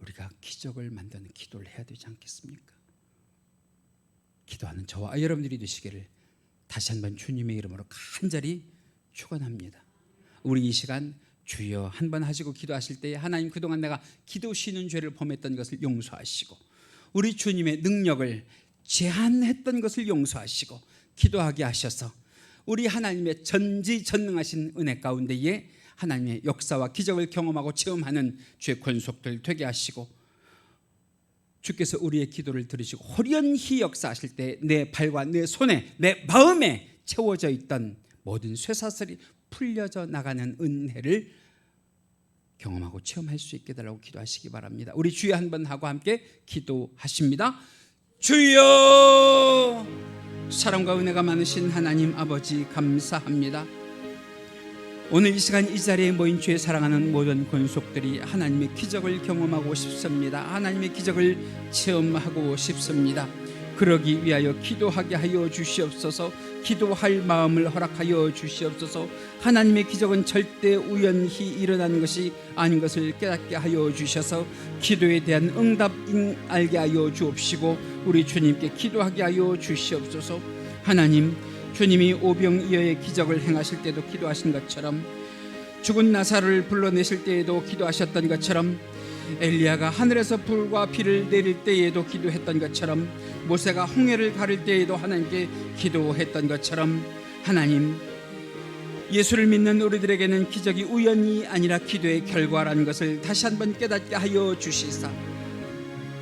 우리가 기적을 만드는 기도를 해야 되지 않겠습니까? 기도하는 저와 여러분들이 되시기를 다시 한번 주님의 이름으로 간절히 축원합니다. 우리 이 시간 주여 한번 하시고 기도하실 때에 하나님, 그동안 내가 기도 쉬는 죄를 범했던 것을 용서하시고 우리 주님의 능력을 제한했던 것을 용서하시고 기도하게 하셔서 우리 하나님의 전지전능하신 은혜 가운데에 하나님의 역사와 기적을 경험하고 체험하는 주의 권속들 되게 하시고, 주께서 우리의 기도를 들으시고 호련히 역사하실 때 내 발과 내 손에 내 마음에 채워져 있던 모든 쇠사슬이 풀려져 나가는 은혜를 경험하고 체험할 수 있게 달라고 기도하시기 바랍니다. 우리 주여 한번 하고 함께 기도하십니다. 주여, 사랑과 은혜가 많으신 하나님 아버지 감사합니다. 오늘 이 시간 이 자리에 모인 주의 사랑하는 모든 권속들이 하나님의 기적을 경험하고 싶습니다. 하나님의 기적을 체험하고 싶습니다. 그러기 위하여 기도하게 하여 주시옵소서. 기도할 마음을 허락하여 주시옵소서. 하나님의 기적은 절대 우연히 일어나는 것이 아닌 것을 깨닫게 하여 주셔서 기도에 대한 응답 알게 하여 주옵시고 우리 주님께 기도하게 하여 주시옵소서. 하나님, 주님이 오병이어의 기적을 행하실 때도 기도하신 것처럼, 죽은 나사로를 불러내실 때에도 기도하셨던 것처럼, 엘리야가 하늘에서 불과 비를 내릴 때에도 기도했던 것처럼, 모세가 홍해를 가를 때에도 하나님께 기도했던 것처럼, 하나님, 예수를 믿는 우리들에게는 기적이 우연이 아니라 기도의 결과라는 것을 다시 한번 깨닫게 하여 주시사,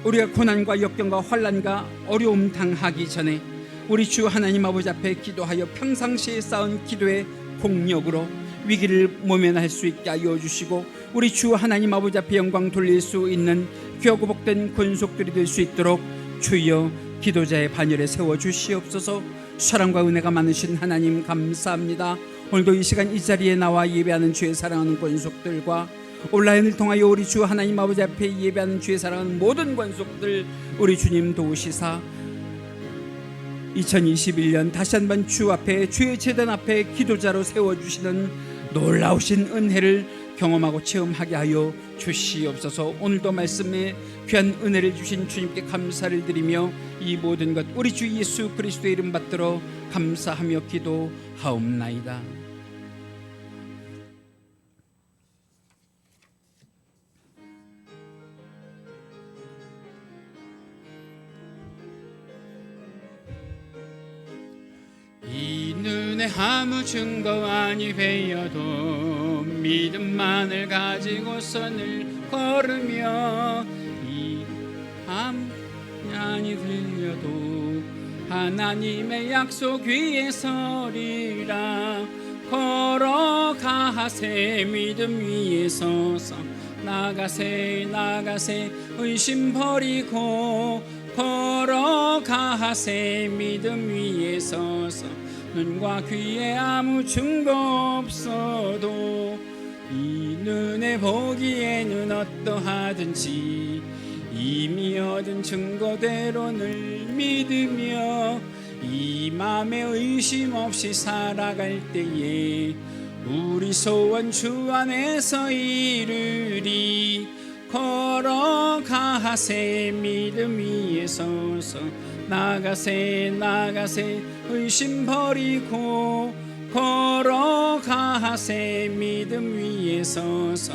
우리가 고난과 역경과 환난과 어려움 당하기 전에 우리 주 하나님 아버지 앞에 기도하여 평상시에 쌓은 기도의 공력으로 위기를 모면할 수 있게 하여 주시고 우리 주 하나님 아버지 앞에 영광 돌릴 수 있는 귀하고 복된 권속들이 될 수 있도록 주여 기도자의 반열에 세워주시옵소서. 사랑과 은혜가 많으신 하나님 감사합니다. 오늘도 이 시간 이 자리에 나와 예배하는 주의 사랑하는 권속들과 온라인을 통하여 우리 주 하나님 아버지 앞에 예배하는 주의 사랑하는 모든 권속들 우리 주님 도우시사 2021년 다시 한번 주 앞에, 주의 제단 앞에 기도자로 세워주시는 놀라우신 은혜를 경험하고 체험하게 하여 주시옵소서. 오늘도 말씀에 귀한 은혜를 주신 주님께 감사를 드리며 이 모든 것 우리 주 예수 그리스도의 이름 받들어 감사하며 기도하옵나이다. 이 눈에 아무 증거 아니 베어도 믿음만을 가지고서 늘 걸으며, 이 아무 아니 들려도 하나님의 약속 위에 서리라. 걸어가세 믿음 위에 서서, 나가세 나가세 의심 버리고, 걸어가세 믿음 위에 서서, 눈과 귀에 아무 증거 없어도 이 눈에 보기에는 어떠하든지 이미 얻은 증거대로 늘 믿으며 이 맘에 의심 없이 살아갈 때에 우리 소원 주 안에서 이루리. 걸어가세 믿음 위에 서서 나가세 나가세 의심 버리고 걸어가세 믿음 위에 서서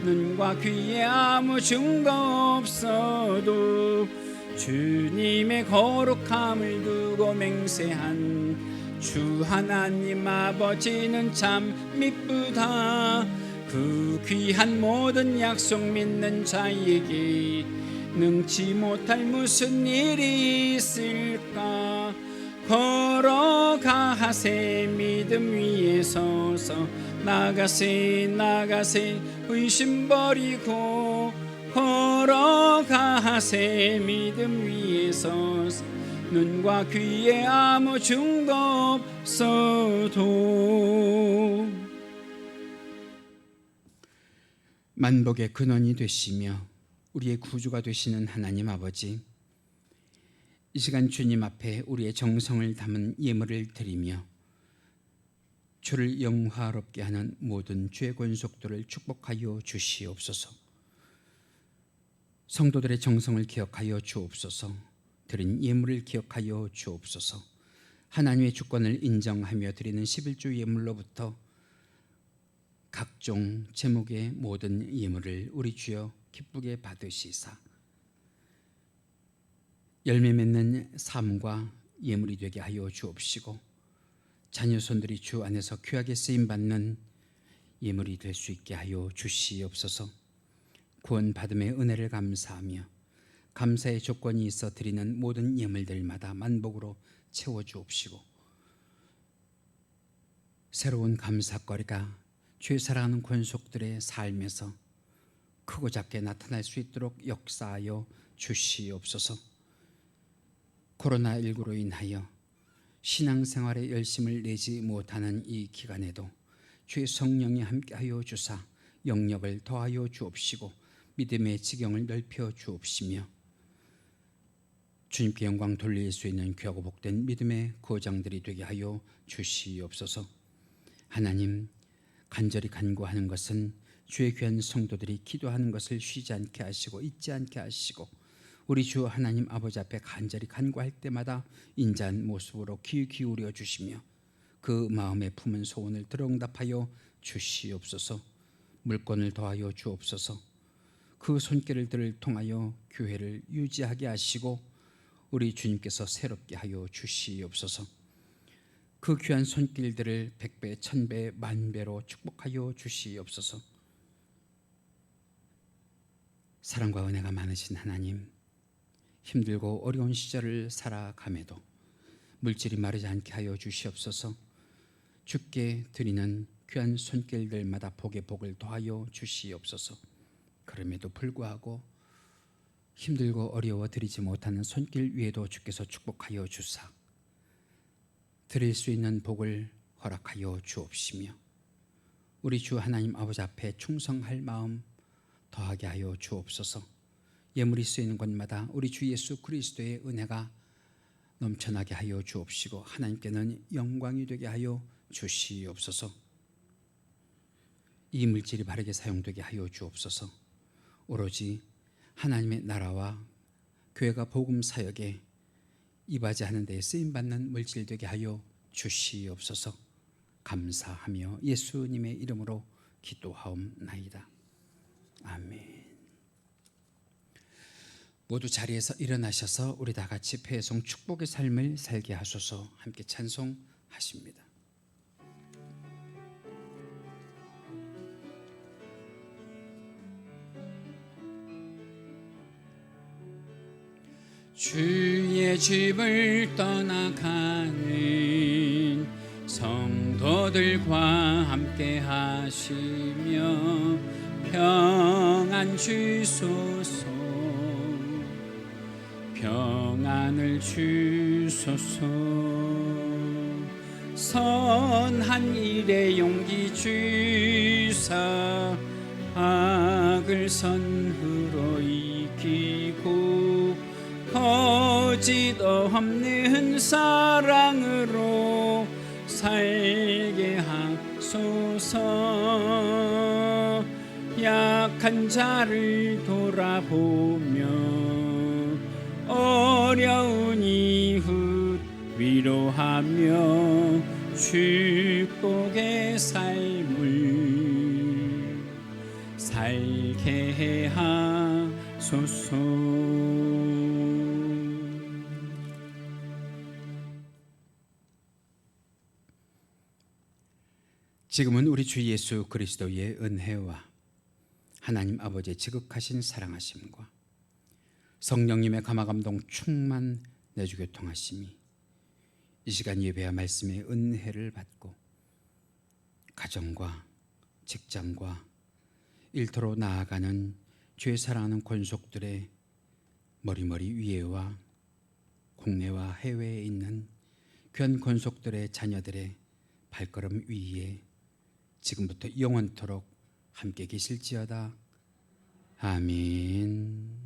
눈과 귀에 아무 증거 없어도 주님의 거룩함을 두고 맹세한 주 하나님 아버지는 참 미쁘다. 그 귀한 모든 약속 믿는 자에게 능치 못할 무슨 일이 있을까. 걸어가세 믿음 위에 서서 나가세 나가세 의심 버리고 걸어가세 믿음 위에 서서 눈과 귀에 아무 증거 없어도. 만복의 근원이 되시며 우리의 구주가 되시는 하나님 아버지, 이 시간 주님 앞에 우리의 정성을 담은 예물을 드리며 주를 영화롭게 하는 모든 죄 권속들을 축복하여 주시옵소서. 성도들의 정성을 기억하여 주옵소서. 드린 예물을 기억하여 주옵소서. 하나님의 주권을 인정하며 드리는 11조 예물로부터 각종 제목의 모든 예물을 우리 주여 기쁘게 받으시사 열매 맺는 삶과 예물이 되게 하여 주옵시고 자녀손들이 주 안에서 귀하게 쓰임받는 예물이 될 수 있게 하여 주시옵소서. 구원받음의 은혜를 감사하며 감사의 조건이 있어 드리는 모든 예물들마다 만복으로 채워주옵시고 새로운 감사거리가 주의 사랑하는 권속들의 삶에서 크고 작게 나타날 수 있도록 역사하여 주시옵소서. 코로나19로 인하여 신앙생활에 열심을 내지 못하는 이 기간에도 주의 성령이 함께하여 주사 영역을 더하여 주옵시고 믿음의 지경을 넓혀 주옵시며 주님께 영광 돌릴 수 있는 귀하고 복된 믿음의 거장들이 되게 하여 주시옵소서. 하나님, 간절히 간구하는 것은 주의 귀한 성도들이 기도하는 것을 쉬지 않게 하시고 잊지 않게 하시고 우리 주 하나님 아버지 앞에 간절히 간구할 때마다 인자한 모습으로 귀 기울여 주시며 그 마음에 품은 소원을 들어응답하여 주시옵소서. 물권을 더하여 주옵소서. 그 손길들을 통하여 교회를 유지하게 하시고 우리 주님께서 새롭게 하여 주시옵소서. 그 귀한 손길들을 100배, 1000배, 만배로 축복하여 주시옵소서. 사랑과 은혜가 많으신 하나님, 힘들고 어려운 시절을 살아감에도 물질이 마르지 않게 하여 주시옵소서. 주께 드리는 귀한 손길들마다 복에 복을 더하여 주시옵소서. 그럼에도 불구하고 힘들고 어려워 드리지 못하는 손길 위에도 주께서 축복하여 주사 드릴 수 있는 복을 허락하여 주옵시며 우리 주 하나님 아버지 앞에 충성할 마음 더하게 하여 주옵소서. 예물이 쓰이는 곳마다 우리 주 예수 그리스도의 은혜가 넘쳐나게 하여 주옵시고 하나님께는 영광이 되게 하여 주시옵소서. 이 물질이 바르게 사용되게 하여 주옵소서. 오로지 하나님의 나라와 교회가 복음 사역에 이바지하는 데 쓰임받는 물질 되게 하여 주시옵소서. 감사하며 예수님의 이름으로 기도하옵나이다. 아멘. 모두 자리에서 일어나셔서 우리 다 같이 배송 축복의 삶을 살게 하소서. 함께 찬송하십니다. 주의 집을 떠나가는 성도들과 함께 하시며 평안 주소서. 평안을 주소서. 선한 일에 용기 주사 악을 선으로 이기고 거짓 없는 사랑으로 살게 하소서. 약한 약한 자를 돌아보며 어려운 이웃 위로하며 축복의 삶을 살게 하소서. 지금은 우리 주 예수 그리스도의 은혜와 하나님 아버지의 지극하신 사랑하심과 성령님의 감화감동 충만 내주 교통하심이 이 시간 예배와 말씀의 은혜를 받고 가정과 직장과 일터로 나아가는 주의 사랑하는 권속들의 머리머리 위에와 국내와 해외에 있는 귀한 권속들의 자녀들의 발걸음 위에 지금부터 영원토록 함께 계실지어다. 아멘.